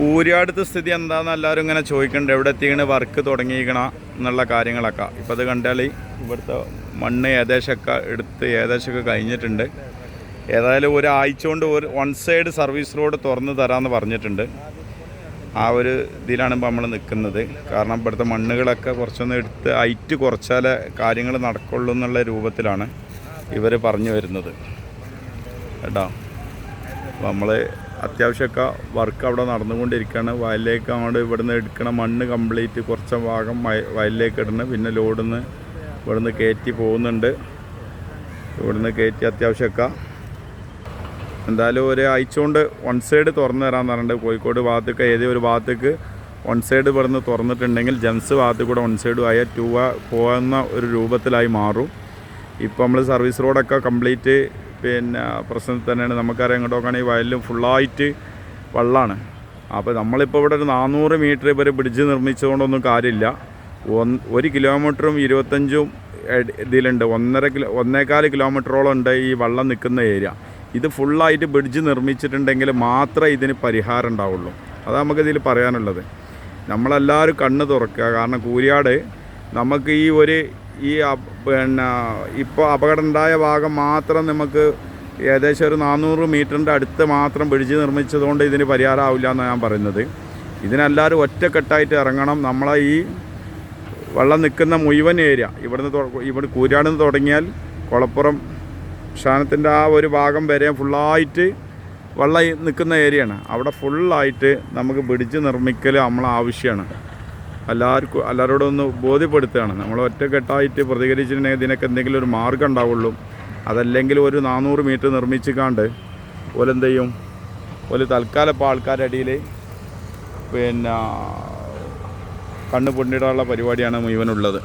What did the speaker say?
കൂരിയാടത്തെ സ്ഥിതി എന്താണെന്ന് എല്ലാവരും ഇങ്ങനെ ചോദിക്കുന്നുണ്ട്, എവിടെ എത്തിക്കണ വർക്ക് തുടങ്ങിയിരിക്കണം എന്നുള്ള കാര്യങ്ങളൊക്കെ. ഇപ്പോൾ അത് കണ്ടാൽ ഇവിടുത്തെ മണ്ണ് ഏകദേശമൊക്കെ കഴിഞ്ഞിട്ടുണ്ട്. ഏതായാലും ഒരാഴ്ച കൊണ്ട് വൺ സൈഡ് സർവീസ് റോഡ് തുറന്ന് തരാമെന്ന് പറഞ്ഞിട്ടുണ്ട്. ആ ഒരു ഇതിലാണ് ഇപ്പോൾ നമ്മൾ നിൽക്കുന്നത്. കാരണം ഇവിടുത്തെ മണ്ണുകളൊക്കെ കുറച്ചൊന്ന് എടുത്ത് ഹൈറ്റ് കുറച്ചാലേ കാര്യങ്ങൾ നടക്കുള്ളൂ എന്നുള്ള രൂപത്തിലാണ് ഇവർ പറഞ്ഞു വരുന്നത് കേട്ടോ. അപ്പോൾ നമ്മൾ അത്യാവശ്യമൊക്കെ വർക്ക് അവിടെ നടന്നുകൊണ്ടിരിക്കുകയാണ്. വയലിലേക്ക് അങ്ങോട്ട് ഇവിടുന്ന് എടുക്കണ മണ്ണ് കംപ്ലീറ്റ് കുറച്ച് ഭാഗം വയലിലേക്ക് ഇടുന്നത്, പിന്നെ ലോഡിന്ന് ഇവിടുന്ന് കയറ്റി പോകുന്നുണ്ട്. ഇവിടുന്ന് കയറ്റി അത്യാവശ്യമൊക്കെ എന്തായാലും ഒരാഴ്ച കൊണ്ട് വൺ സൈഡ് തുറന്നു തരാമെന്ന് പറഞ്ഞിട്ട് കോഴിക്കോട് ഭാഗത്തേക്ക് ഏതെങ്കിലും ഒരു ഭാഗത്തേക്ക് വൺ സൈഡ് ഇവിടുന്ന് തുറന്നിട്ടുണ്ടെങ്കിൽ ജംസ് ഭാഗത്ത് കൂടെ വൺ സൈഡും ആയ പോകുന്ന ഒരു രൂപത്തിലായി മാറും. ഇപ്പോൾ നമ്മൾ സർവീസ് റോഡൊക്കെ കംപ്ലീറ്റ് പിന്നെ പ്രശ്നത്തിൽ തന്നെയാണ്. നമുക്കറിയാം ഇങ്ങോട്ടൊക്കെയാണ് ഈ വയലിലും ഫുള്ളായിട്ട് വെള്ളമാണ്. അപ്പോൾ നമ്മളിപ്പോൾ ഇവിടെ ഒരു 400 മീറ്റർ ഇവർ ബ്രിഡ്ജ് നിർമ്മിച്ചുകൊണ്ടൊന്നും കാര്യമില്ല. 1 കിലോമീറ്ററും 25 ഇതിലുണ്ട്. 1.25 കിലോമീറ്ററോളം ഉണ്ട് ഈ വെള്ളം നിൽക്കുന്ന ഏരിയ. ഇത് ഫുള്ളായിട്ട് ബ്രിഡ്ജ് നിർമ്മിച്ചിട്ടുണ്ടെങ്കിൽ മാത്രമേ ഇതിന് പരിഹാരം ഉണ്ടാവുള്ളൂ. അതാണ് നമുക്കിതിൽ പറയാനുള്ളത്. നമ്മളെല്ലാവരും കണ്ണ് തുറക്കുക. കാരണം കൂരിയാട് നമുക്ക് പിന്നെ ഇപ്പോൾ അപകടം ഉണ്ടായ ഭാഗം മാത്രം നമുക്ക് ഏകദേശം ഒരു 400 മീറ്ററിൻ്റെ അടുത്ത് മാത്രം ബ്രിഡ്ജ് നിർമ്മിച്ചതുകൊണ്ട് ഇതിന് പരിഹാരം ആവില്ല എന്നാണ് ഞാൻ പറയുന്നത്. ഇതിനെല്ലാവരും ഒറ്റക്കെട്ടായിട്ട് ഇറങ്ങണം. നമ്മളെ ഈ വെള്ളം നിൽക്കുന്ന മുഴുവൻ ഏരിയ ഇവിടെ കൂരിയാട് നിന്ന് തുടങ്ങിയാൽ കുളപ്പുറം സ്ഥാനത്തിൻ്റെ ആ ഒരു ഭാഗം വരെ ഫുള്ളായിട്ട് വെള്ളം നിൽക്കുന്ന ഏരിയയാണ്. അവിടെ ഫുള്ളായിട്ട് നമുക്ക് ബ്രിഡ്ജ് നിർമ്മിക്കൽ നമ്മളെ ആവശ്യമാണ്. എല്ലാവരോടും ഒന്ന് ബോധ്യപ്പെടുത്തുകയാണ്. നമ്മൾ ഒറ്റക്കെട്ടായിട്ട് പ്രതികരിച്ചിട്ടുണ്ടെങ്കിൽ ഇതിനൊക്കെ എന്തെങ്കിലും ഒരു മാർഗ്ഗം ഉണ്ടാവുള്ളൂ. അതല്ലെങ്കിൽ ഒരു 400 മീറ്റർ നിർമ്മിച്ചിക്കാണ്ട് ഓലെന്ത് ചെയ്യും, തൽക്കാലം ഇപ്പോൾ ആൾക്കാരുടെ അടിയിൽ പിന്നെ കണ്ണ് പൊന്നിടാനുള്ള പരിപാടിയാണ് മുഴുവനുള്ളത്.